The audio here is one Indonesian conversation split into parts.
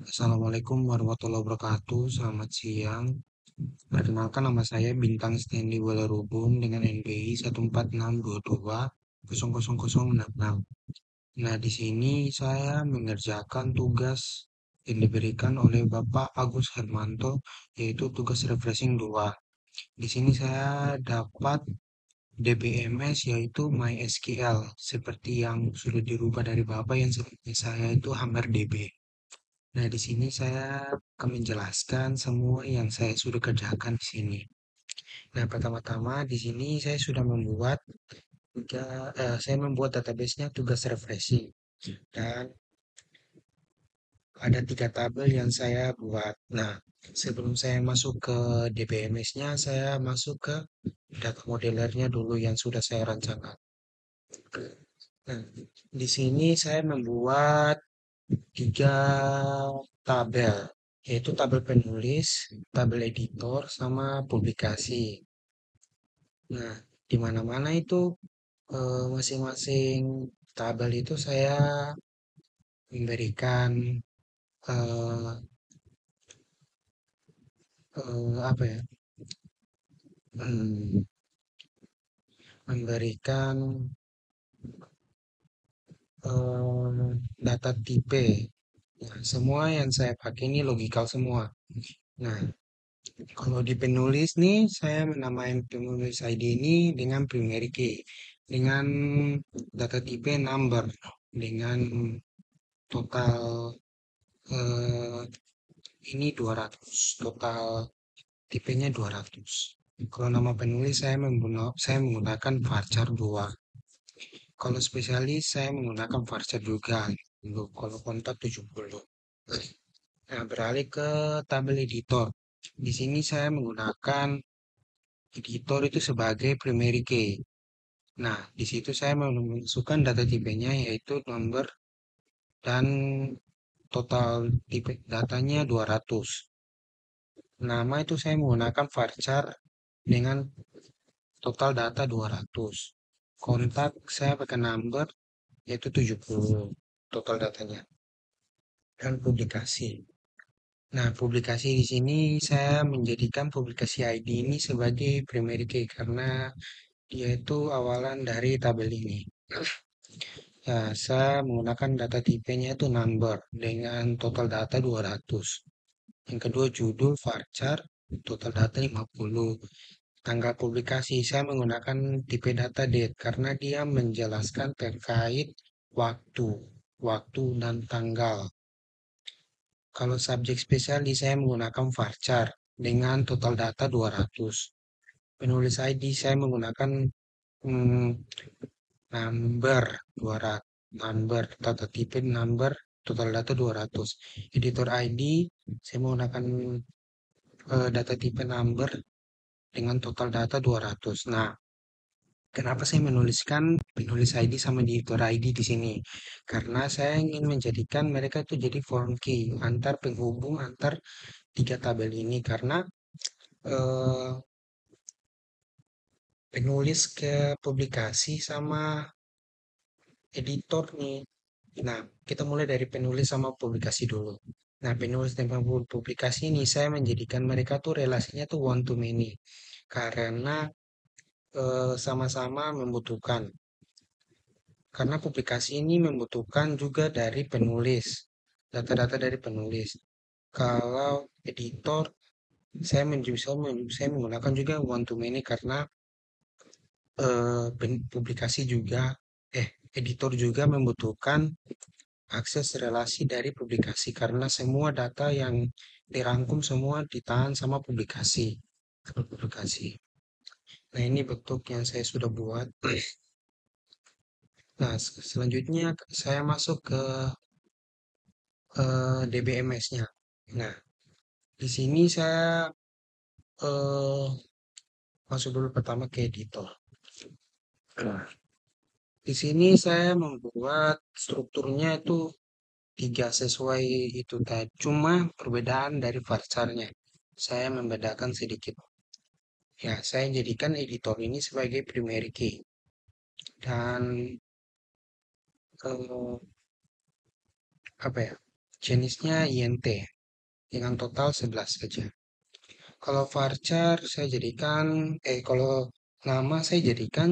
Assalamualaikum warahmatullahi wabarakatuh. Selamat siang. Perkenalkan nama saya Bintang Stanley Walarubung dengan NPI 14622000066. Nah, di sini saya mengerjakan tugas yang diberikan oleh Bapak Agus Hermanto, yaitu tugas refreshing 2. Di sini saya dapat DBMS yaitu MySQL, seperti yang sudah dirubah dari Bapak yang seperti saya itu HammerDB. Nah, di sini saya akan menjelaskan semua yang saya sudah kerjakan di sini. Nah, pertama-tama di sini saya membuat database-nya tugas refreshing dan ada 3 tabel yang saya buat. Nah, sebelum saya masuk ke DBMS-nya, saya masuk ke data modelernya dulu yang sudah saya rancangkan. Nah, di sini saya membuat 3 tabel, yaitu tabel penulis, tabel editor, sama publikasi. Nah, di mana-mana itu masing-masing tabel itu saya memberikan eh, apa ya? hmm, memberikan data tipe. Nah, semua yang saya pakai ini logikal semua. Nah, kalau di penulis nih, saya menamain penulis ID ini dengan primary key, dengan data tipe number, dengan total eh, ini 200, total tipenya 200. Kalau nama penulis saya menggunakan varchar 2. Kalau spesialis saya menggunakan varchar juga. Kalau kontak 70. Nah, beralih ke tabel editor. Di sini saya menggunakan editor itu sebagai primary key. Nah, di situ saya memasukkan data tipenya yaitu number dan total tipe datanya 200. Nama itu saya menggunakan varchar dengan total data 200. Kontak saya pakai number yaitu 70 total datanya. Dan publikasi. Nah, publikasi di sini saya menjadikan publikasi ID ini sebagai primary key karena dia itu awalan dari tabel ini. Ya, saya menggunakan data tipenya itu number dengan total data 200. Yang kedua judul varchar, total data 50. Tanggal publikasi saya menggunakan tipe data date karena dia menjelaskan terkait waktu, waktu dan tanggal. Kalau subjek spesialis saya menggunakan varchar dengan total data 200. Penulis ID saya menggunakan hmm, number 200, number data tipe number total data 200. Editor ID saya menggunakan data tipe number dengan total data 200. Nah, kenapa saya menuliskan penulis ID sama editor ID di sini? Karena saya ingin menjadikan mereka itu jadi form key antar penghubung antar 3 tabel ini karena eh, penulis ke publikasi sama editor nih. Nah, kita mulai dari penulis sama publikasi dulu. Nah, penulis dan publikasi ini saya menjadikan mereka tuh relasinya tuh one to many karena sama-sama membutuhkan. Karena publikasi ini membutuhkan juga dari penulis, data-data dari penulis. Kalau editor, saya menggunakan juga one to many karena publikasi juga, editor juga membutuhkan akses relasi dari publikasi karena semua data yang dirangkum semua ditahan sama publikasi. Publikasi. Nah, ini bentuk yang saya sudah buat. Nah, selanjutnya saya masuk ke DBMS-nya. Nah, di sini saya eh, masuk dulu pertama ke editor. Nah, di sini saya membuat strukturnya itu 3 sesuai itu tadi. Cuma perbedaan dari varcharnya. Saya membedakan sedikit. Ya, saya jadikan editor ini sebagai primary key. Dan apa ya? jenisnya INT dengan total 11 saja. Kalau varchar saya jadikan, kalau nama saya jadikan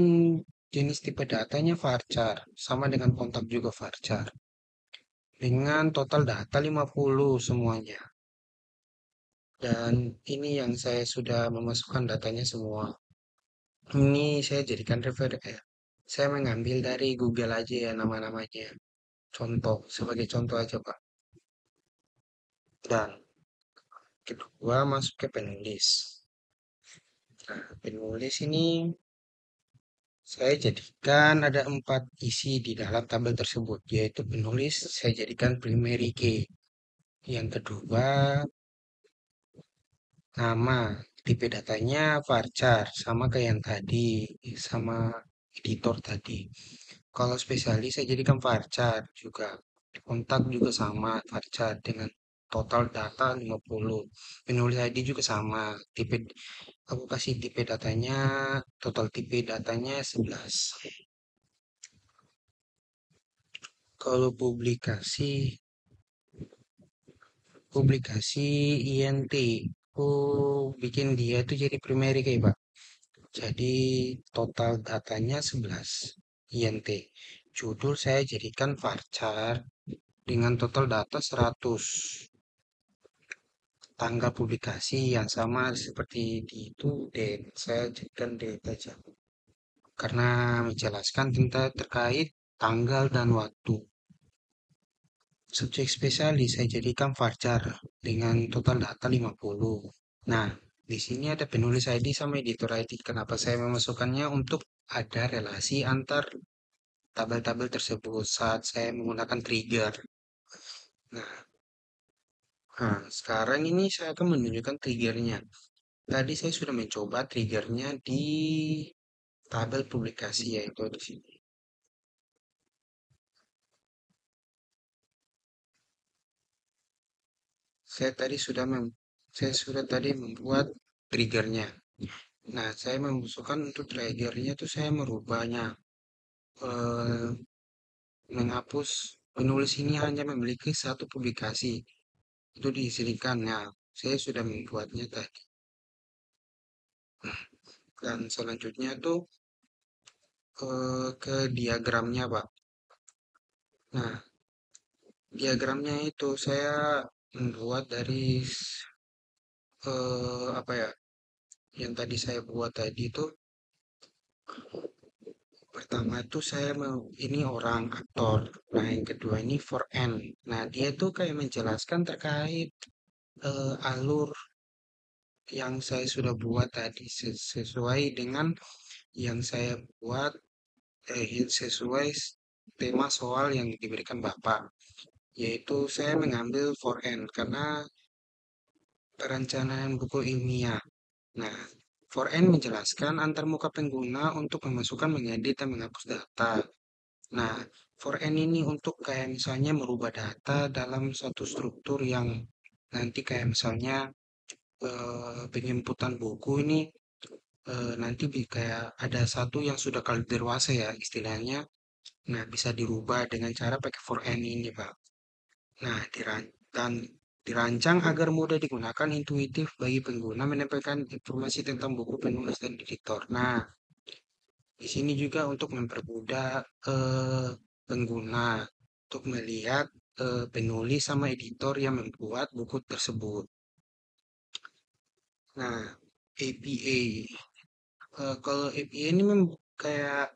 jenis tipe datanya varchar, sama dengan kontak juga varchar. Dengan total data 50 semuanya. Dan ini yang saya sudah memasukkan datanya semua. Ini saya jadikan saya mengambil dari Google aja ya nama-namanya. Contoh, sebagai contoh aja Pak. Dan kedua masuk ke penulis. Nah, penulis ini saya jadikan ada 4 isi di dalam tabel tersebut, yaitu penulis saya jadikan primary key. Yang kedua, nama, tipe datanya varchar, sama kayak yang tadi, sama editor tadi. Kalau spesialis saya jadikan varchar juga. Kontak juga sama varchar dengan total data 50. Penulis ID juga sama. Tipe aku kasih tipe datanya, total tipe datanya 11. Kalau publikasi INT, aku bikin dia tuh jadi primary kayak Pak. Jadi total datanya 11 INT. Judul saya jadikan varchar dengan total data 100. Tanggal publikasi yang sama seperti di itu date. Saya jadikan date aja. Karena menjelaskan tentang terkait tanggal dan waktu. Subjek spesialis saya jadikan varchar dengan total data 50. Nah, di sini ada penulis ID sama editor ID. Kenapa saya memasukkannya? Untuk ada relasi antar tabel-tabel tersebut saat saya menggunakan trigger. Nah, sekarang ini saya akan menunjukkan triggernya. Tadi saya sudah mencoba triggernya di tabel publikasi yaitu di sini. Saya sudah tadi membuat triggernya. Nah, saya memasukkan untuk triggernya itu saya merubahnya, eh, menghapus penulis ini hanya memiliki satu publikasi. Itu diizinkan. Nah, saya sudah membuatnya tadi. Dan selanjutnya tuh ke diagramnya, Pak. Nah, diagramnya itu saya membuat dari apa ya? Yang tadi saya buat tadi itu pertama itu saya mau ini orang aktor. Nah, yang kedua ini for N. Nah, dia tuh kayak menjelaskan terkait alur yang saya sudah buat tadi sesuai dengan yang saya buat sesuai tema soal yang diberikan Bapak, yaitu saya mengambil for N karena perencanaan buku ilmiah. Nah, for N menjelaskan antar muka pengguna untuk memasukkan, mengedit, dan menghapus data. Nah, for N ini untuk kayak misalnya merubah data dalam suatu struktur yang nanti kayak misalnya penjemputan buku ini nanti kayak ada satu yang sudah kali dewasa ya istilahnya. Nah, bisa dirubah dengan cara pakai for N ini, Pak. Nah, dan dirancang agar mudah digunakan, intuitif bagi pengguna menyampaikan informasi tentang buku, penulis, dan editor. Nah, di sini juga untuk mempermudah pengguna untuk melihat penulis sama editor yang membuat buku tersebut. Nah, APA. Kalau APA ini kayak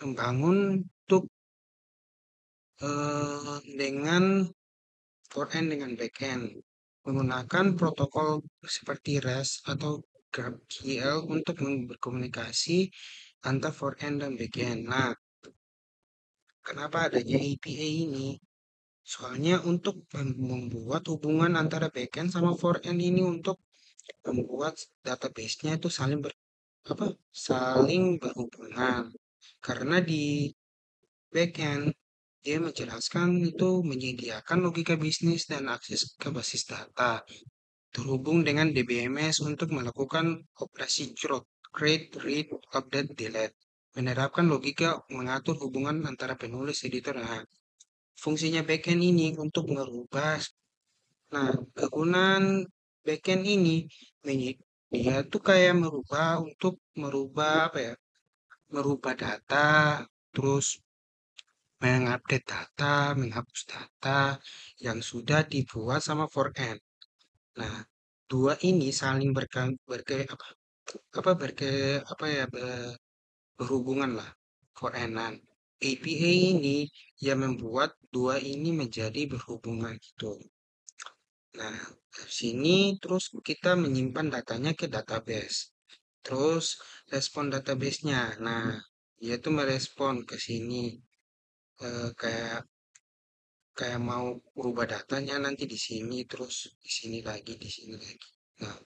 membangun untuk dengan front-end dengan back-end menggunakan protokol seperti REST atau GraphQL untuk berkomunikasi antar front-end dan back-end. Nah, kenapa adanya APA ini? Soalnya untuk membuat hubungan antara back-end sama front-end ini untuk membuat database-nya itu saling berhubungan. Karena di backend dia menjelaskan itu menyediakan logika bisnis dan akses ke basis data terhubung dengan DBMS untuk melakukan operasi create, read, update, delete. Menerapkan logika mengatur hubungan antara penulis, editor. Nah, fungsinya backend ini untuk merubah. Nah, kegunaan backend ini dia tuh kayak merubah apa ya? Merubah data, terus mengupdate data, menghapus data yang sudah dibuat sama front. Nah, dua ini saling apa ya berhubungan lah, front-end. API ini yang membuat dua ini menjadi berhubungan gitu. Nah, dari sini terus kita menyimpan datanya ke database. Terus respon database-nya. Nah, dia tuh merespon ke sini kayak kayak mau berubah datanya nanti di sini terus di sini lagi di sini lagi. Nah,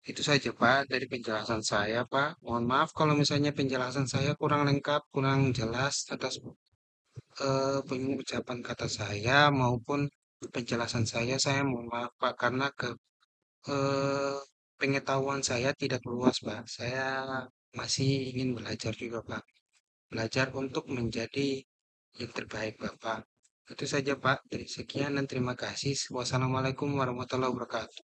itu saja Pak dari penjelasan saya Pak. Mohon maaf kalau misalnya penjelasan saya kurang lengkap, kurang jelas atas pengucapan kata saya maupun penjelasan saya. Saya mohon maaf Pak karena eh, pengetahuan saya tidak luas Pak. Saya masih ingin belajar juga Pak. Belajar untuk menjadi yang terbaik Bapak. Itu saja Pak. Sekian dan terima kasih. Wassalamualaikum warahmatullahi wabarakatuh.